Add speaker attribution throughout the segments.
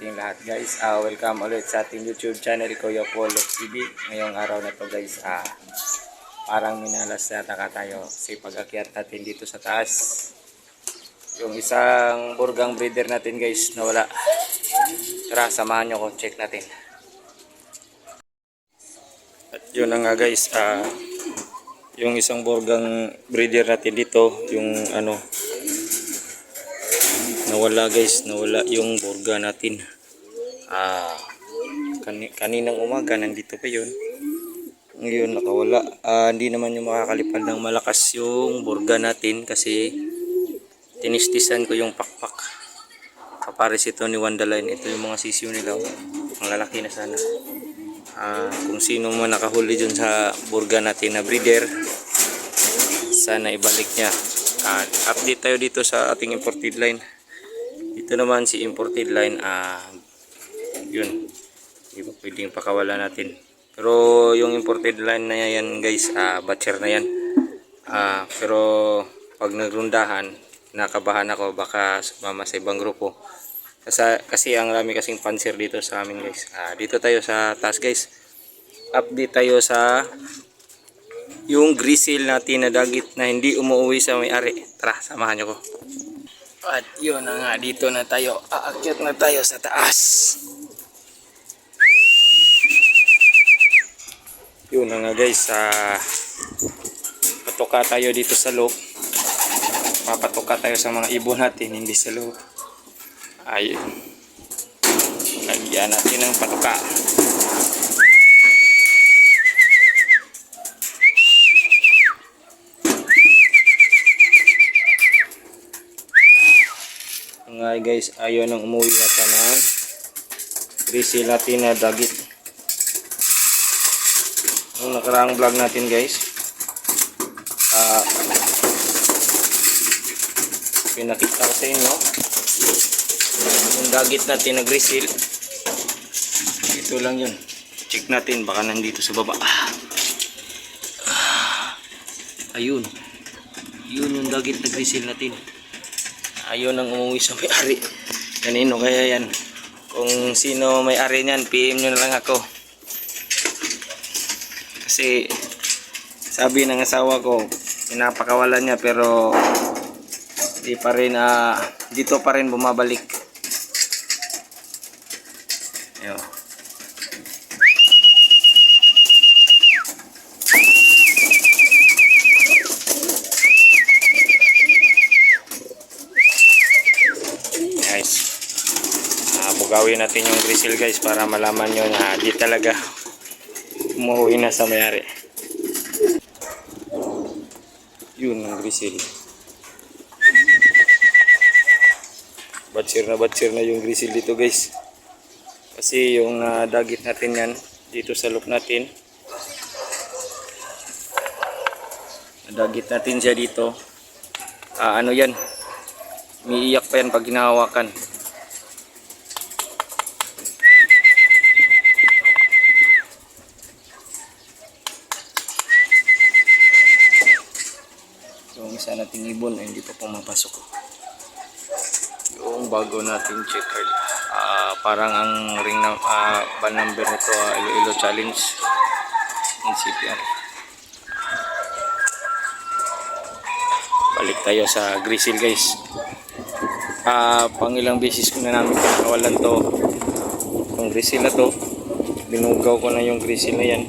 Speaker 1: ating lahat guys. Welcome ulit sa ating YouTube channel, Kuya Paul TV. Ngayong araw na to guys, parang minalas yata ka tayo kasi pag-akyat natin dito sa taas. Yung isang burgang breeder natin guys nawala. Tara, samahan nyo ko, check natin. At yun na nga guys, yung isang burgang breeder natin dito, yung nawala guys, nawala yung burga natin. Kaninang umaga nandito pa yun, ngayon nakawala. Hindi naman yung makakalipad ng malakas yung burga natin kasi tinistisan ko yung pakpak. Kapares ito ni Wandaline. Ito yung mga sisiyo nila, ang lalaki na sana. Kung sino man nakahuli dun sa burga natin na breeder, sana ibalik niya. Update tayo dito sa ating imported line. Ito naman si imported line, yun, hindi pa pwedeng pakawala natin. Pero yung imported line na yan guys, batcher na yan. Pero pag nagrundahan, nakabahan ako baka sumama sa ibang grupo. Kasi ang rami kasing panser dito sa amin guys. Dito tayo sa taas guys. Update tayo sa yung grizzle natin na dagit na hindi umuwi sa may-ari. Tara, samahan nyo ko. At yun na nga, dito na tayo, aakyat na tayo sa taas. Yun na nga guys, patuka tayo dito sa loob. Papatuka tayo sa mga ibon natin, hindi sa loob. Ayun, lagyan natin ng patuka. Ngayon guys, ayaw nang umuwi yata ng grizzle natin na dagit. Yung nakaraang vlog natin guys, pinakita ko sa inyo yung dagit natin na grizzle. Ito lang yun, check natin baka nandito sa baba. Ayun, yun yung dagit na grizzle natin. Ayaw nang umuwi sa may-ari. Kanino kaya yan? Kung sino may-ari niyan, PM nyo na lang ako. Kasi sabi ng asawa ko, pinapakawalan niya pero di pa rin, dito pa rin bumabalik. Ayun. Bugawin natin yung grizzle guys para malaman nyo na di talaga umuwi na sa may-ari. Yun ang grizzle. Batcher na yung grizzle dito guys. Kasi yung dagit natin yan dito sa loop natin. Dagit natin siya dito. Ano yan? Umiiyak pa yan pag hinahawakan. Yung isa nating ibon ay hindi pa pumapasok. Yung bago natin checker, parang ang ring na ban number nito, Iloilo Challenge in CPR. Balik tayo sa grizzle guys. Pangilang beses ko na namin pinakawalan to, yung grizzle na to. Binugaw ko na yung grizzle na yan.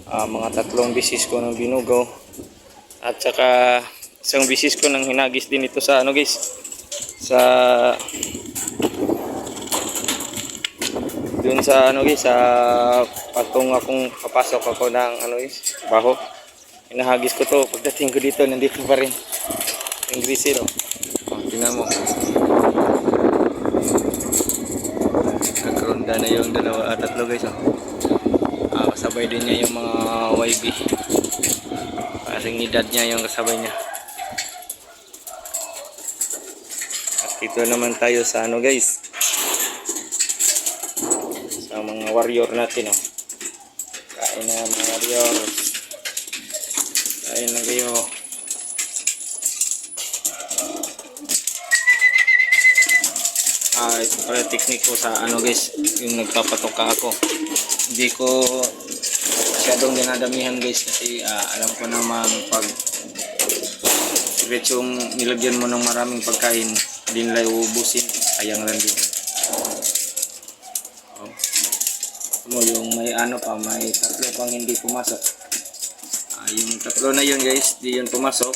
Speaker 1: Mga 3 beses ko nang binugaw. At saka isang bisis ko nang hinagis din ito sa guys, sa dun sa guys, sa patong akong papasok ako ng guys, baho. Hinahagis ko to, pagdating ko dito nandito pa rin yung grizzle. Tingnan mo, nagronda na yung 2 at 3 guys. Kasabay din niya yung mga YB. Kasing edad niya yung kasabay niya. At dito naman tayo sa guys, sa mga warrior natin. Kain na mga warrior, kain na kayo. ito pala technique ko sa ano guys, yung nagpapatok ka ako. Hindi ko masyadong dinadamihan guys kasi alam ko namang pag yung nilagyan mo ng maraming pagkain, hindi nila uubusin, sayang lang din. Oh. Mo yung may ano pa, may tatlo pang hindi pumasok. Yung tatlo na yun guys, di yun pumasok.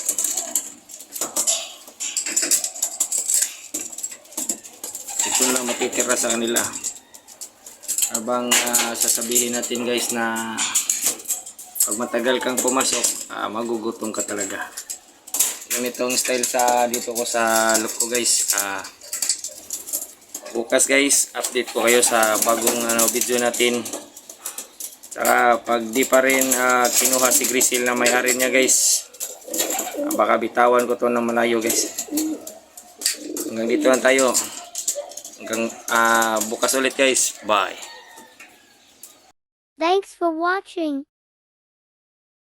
Speaker 1: Ito lang matitira sa kanila. Habang sasabihin natin guys na pag matagal kang pumasok, magugutom ka talaga. Ganitong style sa dito ko sa look ko guys. Bukas guys, update ko kayo sa bagong video natin. Saka pag di pa rin kinuha si Grisil na may-ari niya guys, baka bitawan ko to ng malayo guys. Hanggang dito lang tayo. Hanggang bukas ulit guys. Bye.
Speaker 2: Thanks for watching.